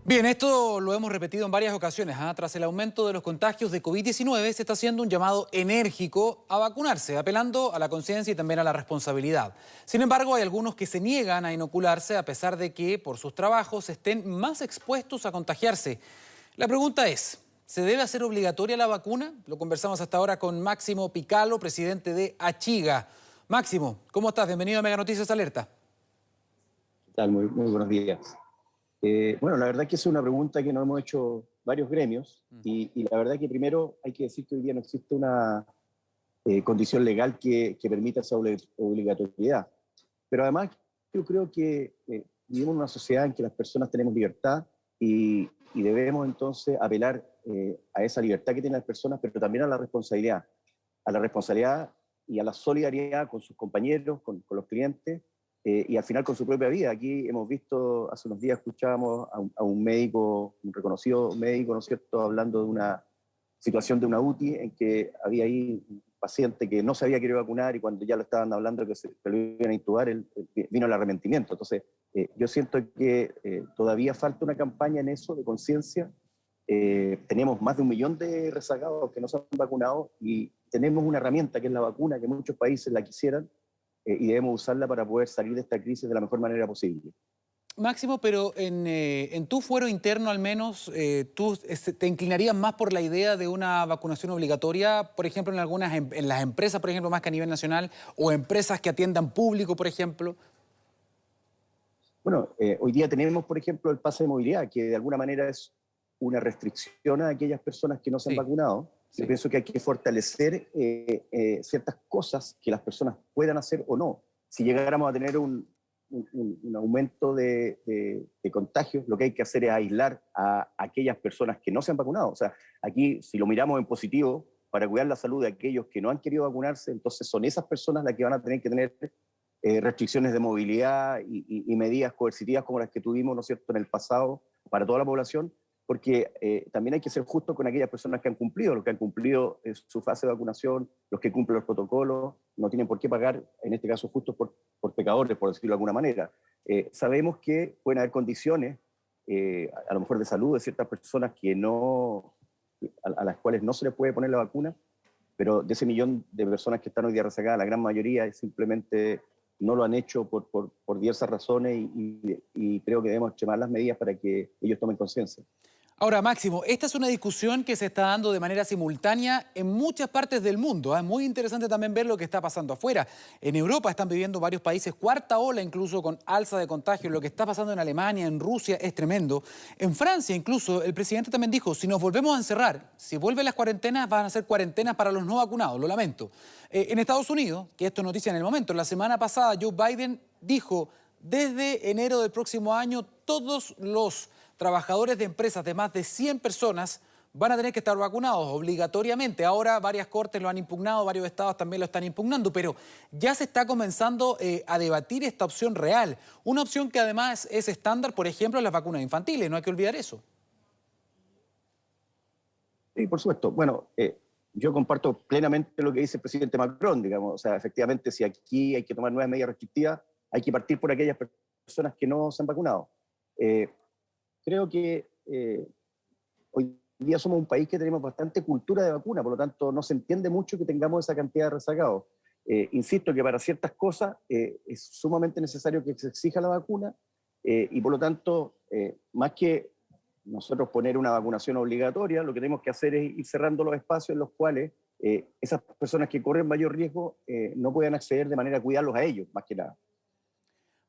Bien, esto lo hemos repetido en varias ocasiones. Tras el aumento de los contagios de COVID-19 se está haciendo un llamado enérgico a vacunarse, apelando a la conciencia y también a la responsabilidad. Sin embargo, hay algunos que se niegan a inocularse a pesar de que por sus trabajos estén más expuestos a contagiarse. La pregunta es, ¿se debe hacer obligatoria la vacuna? Lo conversamos hasta ahora con Máximo Picalo, presidente de Achiga. Máximo, ¿cómo estás? Bienvenido a Mega Noticias Alerta. ¿Qué tal? Muy buenos días. Bueno, la verdad que es una pregunta que nos hemos hecho varios gremios y la verdad que primero hay que decir que hoy día no existe una condición legal que permita esa obligatoriedad. Pero además yo creo que vivimos en una sociedad en que las personas tenemos libertad y debemos entonces apelar a esa libertad que tienen las personas, pero también a la responsabilidad y a la solidaridad con sus compañeros, con los clientes, y al final con su propia vida. Aquí hemos visto, hace unos días escuchábamos a un médico, un reconocido médico, ¿no es cierto?, hablando de una situación de una UTI en que había ahí un paciente que no se había querido vacunar y cuando ya lo estaban hablando que lo iban a intubar, vino el arrepentimiento. Entonces, yo siento que todavía falta una campaña en eso de conciencia. Tenemos más de 1 millón de rezagados que no se han vacunado y tenemos una herramienta que es la vacuna, que muchos países la quisieran, y debemos usarla para poder salir de esta crisis de la mejor manera posible. Máximo, pero en tu fuero interno al menos, ¿tú te inclinarías más por la idea de una vacunación obligatoria, por ejemplo, en las empresas, por ejemplo, más que a nivel nacional, o empresas que atiendan público, por ejemplo? Bueno, hoy día tenemos, por ejemplo, el pase de movilidad, que de alguna manera es una restricción a aquellas personas que no se han vacunado. Yo pienso que hay que fortalecer ciertas cosas que las personas puedan hacer o no. Si llegáramos a tener un aumento de contagios, lo que hay que hacer es aislar a aquellas personas que no se han vacunado. O sea, aquí, si lo miramos en positivo, para cuidar la salud de aquellos que no han querido vacunarse, entonces son esas personas las que van a tener que tener restricciones de movilidad y medidas coercitivas como las que tuvimos, ¿no es cierto?, en el pasado para toda la población, porque también hay que ser justos con aquellas personas que han cumplido, los que han cumplido su fase de vacunación, los que cumplen los protocolos, no tienen por qué pagar, en este caso, justos por pecadores, por decirlo de alguna manera. Sabemos que pueden haber condiciones, a lo mejor de salud, de ciertas personas que a las cuales no se les puede poner la vacuna, pero de ese 1 millón de personas que están hoy día rezagadas, la gran mayoría simplemente no lo han hecho por diversas razones y creo que debemos extremar las medidas para que ellos tomen conciencia. Ahora, Máximo, esta es una discusión que se está dando de manera simultánea en muchas partes del mundo. Es muy interesante también ver lo que está pasando afuera. En Europa están viviendo varios países cuarta ola, incluso con alza de contagios. Lo que está pasando en Alemania, en Rusia, es tremendo. En Francia, incluso, el presidente también dijo, si nos volvemos a encerrar, si vuelven las cuarentenas, van a ser cuarentenas para los no vacunados. Lo lamento. En Estados Unidos, que esto es noticia en el momento, la semana pasada Joe Biden dijo, desde enero del próximo año, todos los trabajadores de empresas de más de 100 personas van a tener que estar vacunados obligatoriamente. Ahora varias cortes lo han impugnado, varios estados también lo están impugnando, pero ya se está comenzando a debatir esta opción real. Una opción que además es estándar, por ejemplo, en las vacunas infantiles, no hay que olvidar eso. Sí, por supuesto. Bueno, yo comparto plenamente lo que dice el presidente Macron, digamos. O sea, efectivamente, si aquí hay que tomar nuevas medidas restrictivas, hay que partir por aquellas personas que no se han vacunado. Creo que hoy día somos un país que tenemos bastante cultura de vacuna, por lo tanto no se entiende mucho que tengamos esa cantidad de rezagados. Insisto que para ciertas cosas es sumamente necesario que se exija la vacuna y por lo tanto, más que nosotros poner una vacunación obligatoria, lo que tenemos que hacer es ir cerrando los espacios en los cuales esas personas que corren mayor riesgo no puedan acceder de manera a cuidarlos a ellos, más que nada.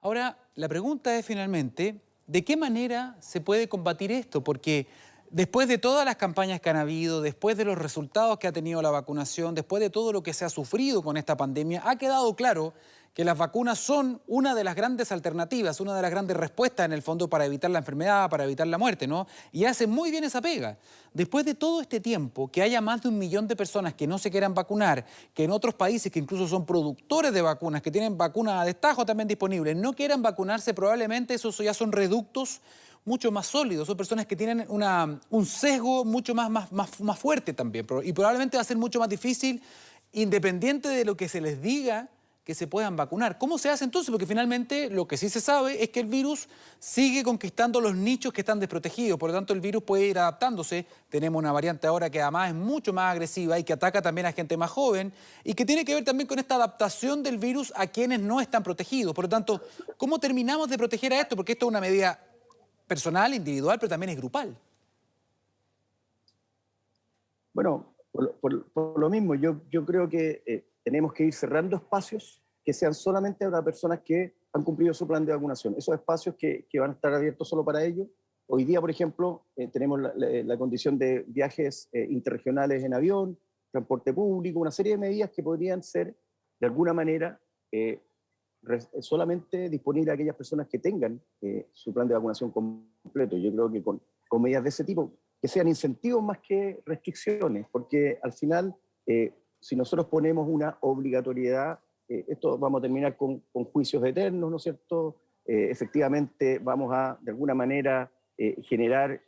Ahora, la pregunta es finalmente, ¿de qué manera se puede combatir esto? Porque después de todas las campañas que han habido, después de los resultados que ha tenido la vacunación, después de todo lo que se ha sufrido con esta pandemia, ha quedado claro que las vacunas son una de las grandes alternativas, una de las grandes respuestas en el fondo para evitar la enfermedad, para evitar la muerte, ¿no? Y hacen muy bien esa pega. Después de todo este tiempo, que haya más de 1 millón de personas que no se quieran vacunar, que en otros países que incluso son productores de vacunas, que tienen vacunas a destajo también disponibles, no quieran vacunarse, probablemente esos ya son reductos mucho más sólidos, son personas que tienen un sesgo mucho más fuerte también, y probablemente va a ser mucho más difícil, independiente de lo que se les diga, que se puedan vacunar. ¿Cómo se hace entonces? Porque finalmente lo que sí se sabe es que el virus sigue conquistando los nichos que están desprotegidos. Por lo tanto, el virus puede ir adaptándose. Tenemos una variante ahora que además es mucho más agresiva y que ataca también a gente más joven y que tiene que ver también con esta adaptación del virus a quienes no están protegidos. Por lo tanto, ¿cómo terminamos de proteger a esto? Porque esto es una medida personal, individual, pero también es grupal. Bueno, por lo mismo, yo creo que tenemos que ir cerrando espacios que sean solamente para personas que han cumplido su plan de vacunación. Esos espacios que van a estar abiertos solo para ellos. Hoy día, por ejemplo, tenemos la condición de viajes interregionales en avión, transporte público, una serie de medidas que podrían ser, de alguna manera, solamente disponibles a aquellas personas que tengan su plan de vacunación completo. Yo creo que con medidas de ese tipo, que sean incentivos más que restricciones, porque al final, si nosotros ponemos una obligatoriedad, esto vamos a terminar con juicios eternos, ¿no es cierto? Efectivamente vamos a, de alguna manera, generar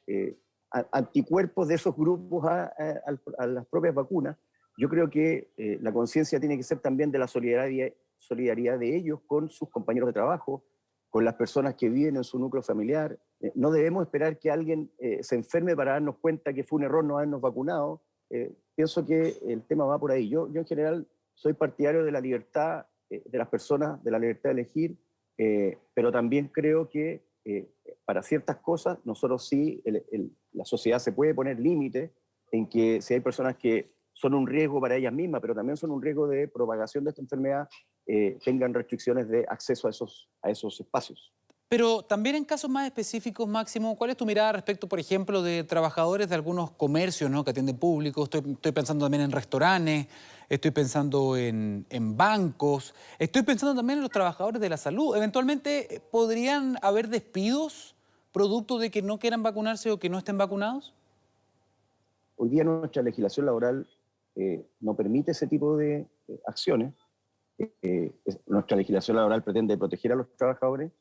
anticuerpos de esos grupos a las propias vacunas. Yo creo que la conciencia tiene que ser también de la solidaridad de ellos con sus compañeros de trabajo, con las personas que viven en su núcleo familiar. No debemos esperar que alguien se enferme para darnos cuenta que fue un error no habernos vacunado. Pienso que el tema va por ahí. Yo en general soy partidario de la libertad de las personas, de la libertad de elegir, pero también creo que para ciertas cosas nosotros sí, la sociedad se puede poner límites en que si hay personas que son un riesgo para ellas mismas, pero también son un riesgo de propagación de esta enfermedad, tengan restricciones de acceso a esos espacios. Pero también en casos más específicos, Máximo, ¿cuál es tu mirada respecto, por ejemplo, de trabajadores de algunos comercios, ¿no?, que atienden público? Estoy pensando también en restaurantes, estoy pensando en bancos, estoy pensando también en los trabajadores de la salud. Eventualmente, ¿podrían haber despidos producto de que no quieran vacunarse o que no estén vacunados? Hoy día nuestra legislación laboral no permite ese tipo de acciones. Nuestra legislación laboral pretende proteger a los trabajadores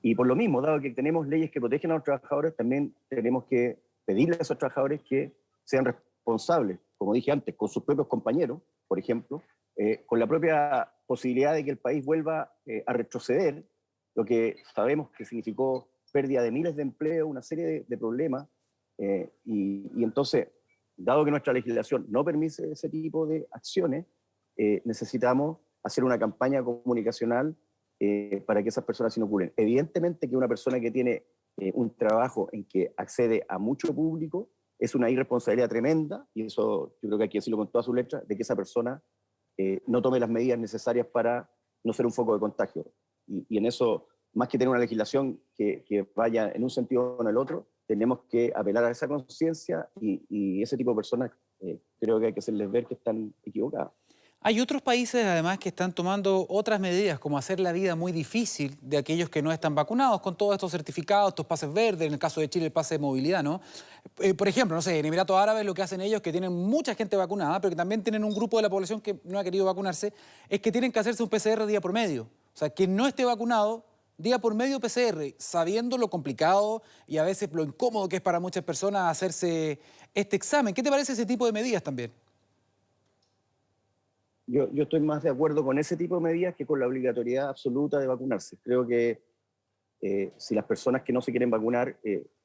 y por lo mismo, dado que tenemos leyes que protegen a los trabajadores, también tenemos que pedirle a esos trabajadores que sean responsables, como dije antes, con sus propios compañeros, por ejemplo, con la propia posibilidad de que el país vuelva a retroceder, lo que sabemos que significó pérdida de miles de empleos, una serie de problemas, y entonces, dado que nuestra legislación no permite ese tipo de acciones, necesitamos hacer una campaña comunicacional para que esas personas se inoculen. Evidentemente que una persona que tiene un trabajo en que accede a mucho público es una irresponsabilidad tremenda, y eso yo creo que hay que decirlo con todas sus letras, de que esa persona no tome las medidas necesarias para no ser un foco de contagio. Y en eso, más que tener una legislación que vaya en un sentido o en el otro, tenemos que apelar a esa conciencia y ese tipo de personas creo que hay que hacerles ver que están equivocadas. Hay otros países además que están tomando otras medidas, como hacer la vida muy difícil de aquellos que no están vacunados, con todos estos certificados, estos pases verdes, en el caso de Chile el pase de movilidad, ¿no? Por ejemplo, no sé, en Emiratos Árabes lo que hacen ellos, que tienen mucha gente vacunada, pero que también tienen un grupo de la población que no ha querido vacunarse, es que tienen que hacerse un PCR día por medio. O sea, quien no esté vacunado, día por medio PCR, sabiendo lo complicado y a veces lo incómodo que es para muchas personas hacerse este examen. ¿Qué te parece ese tipo de medidas también? Yo estoy más de acuerdo con ese tipo de medidas que con la obligatoriedad absoluta de vacunarse. Creo que si las personas que no se quieren vacunar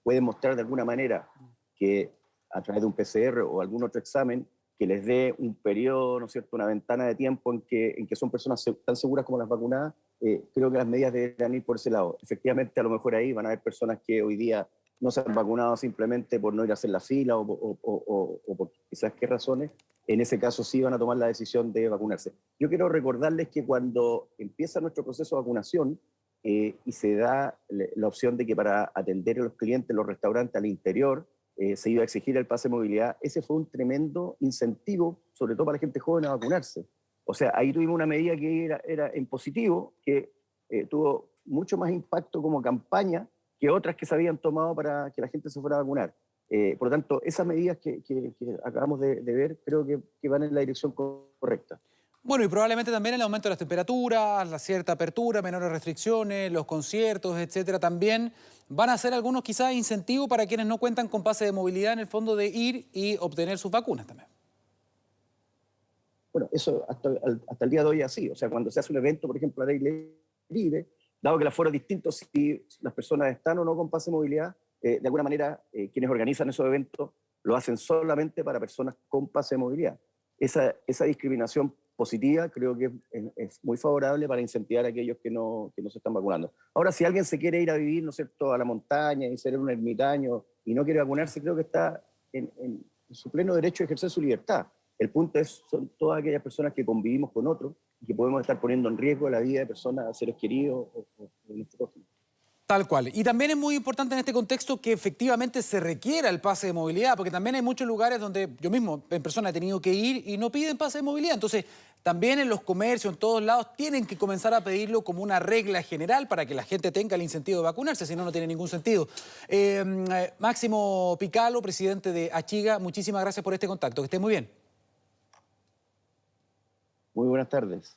pueden mostrar de alguna manera que a través de un PCR o algún otro examen que les dé un periodo, ¿no es cierto?, una ventana de tiempo en que son personas tan seguras como las vacunadas, creo que las medidas deberán ir por ese lado. Efectivamente, a lo mejor ahí van a haber personas que hoy día no se han vacunado simplemente por no ir a hacer la fila o por quizás qué razones. En ese caso sí van a tomar la decisión de vacunarse. Yo quiero recordarles que cuando empieza nuestro proceso de vacunación y se da la opción de que para atender a los clientes en los restaurantes al interior se iba a exigir el pase de movilidad, ese fue un tremendo incentivo, sobre todo para la gente joven, a vacunarse. O sea, ahí tuvimos una medida que era en positivo, que tuvo mucho más impacto como campaña que otras que se habían tomado para que la gente se fuera a vacunar. Por lo tanto, esas medidas que acabamos de ver creo que van en la dirección correcta. Bueno, y probablemente también el aumento de las temperaturas, la cierta apertura, menores restricciones, los conciertos, etcétera, también van a ser algunos quizás incentivos para quienes no cuentan con pase de movilidad en el fondo de ir y obtener sus vacunas también. Bueno, eso hasta el día de hoy es así. O sea, cuando se hace un evento, por ejemplo, al aire libre, dado que el aforo es distinto, si las personas están o no con pase de movilidad, de alguna manera quienes organizan esos eventos lo hacen solamente para personas con pase de movilidad. Esa discriminación positiva creo que es muy favorable para incentivar a aquellos que no se están vacunando. Ahora, si alguien se quiere ir a vivir, ¿no es cierto?, a la montaña y ser un ermitaño y no quiere vacunarse, creo que está en su pleno derecho de ejercer su libertad. El punto son todas aquellas personas que convivimos con otros y que podemos estar poniendo en riesgo la vida de personas, seres queridos o nuestro prójimo. Tal cual. Y también es muy importante en este contexto que efectivamente se requiera el pase de movilidad, porque también hay muchos lugares donde yo mismo en persona he tenido que ir y no piden pase de movilidad. Entonces, también en los comercios, en todos lados, tienen que comenzar a pedirlo como una regla general para que la gente tenga el incentivo de vacunarse, si no, no tiene ningún sentido. Máximo Picalo, presidente de Achiga, muchísimas gracias por este contacto. Que esté muy bien. Muy buenas tardes.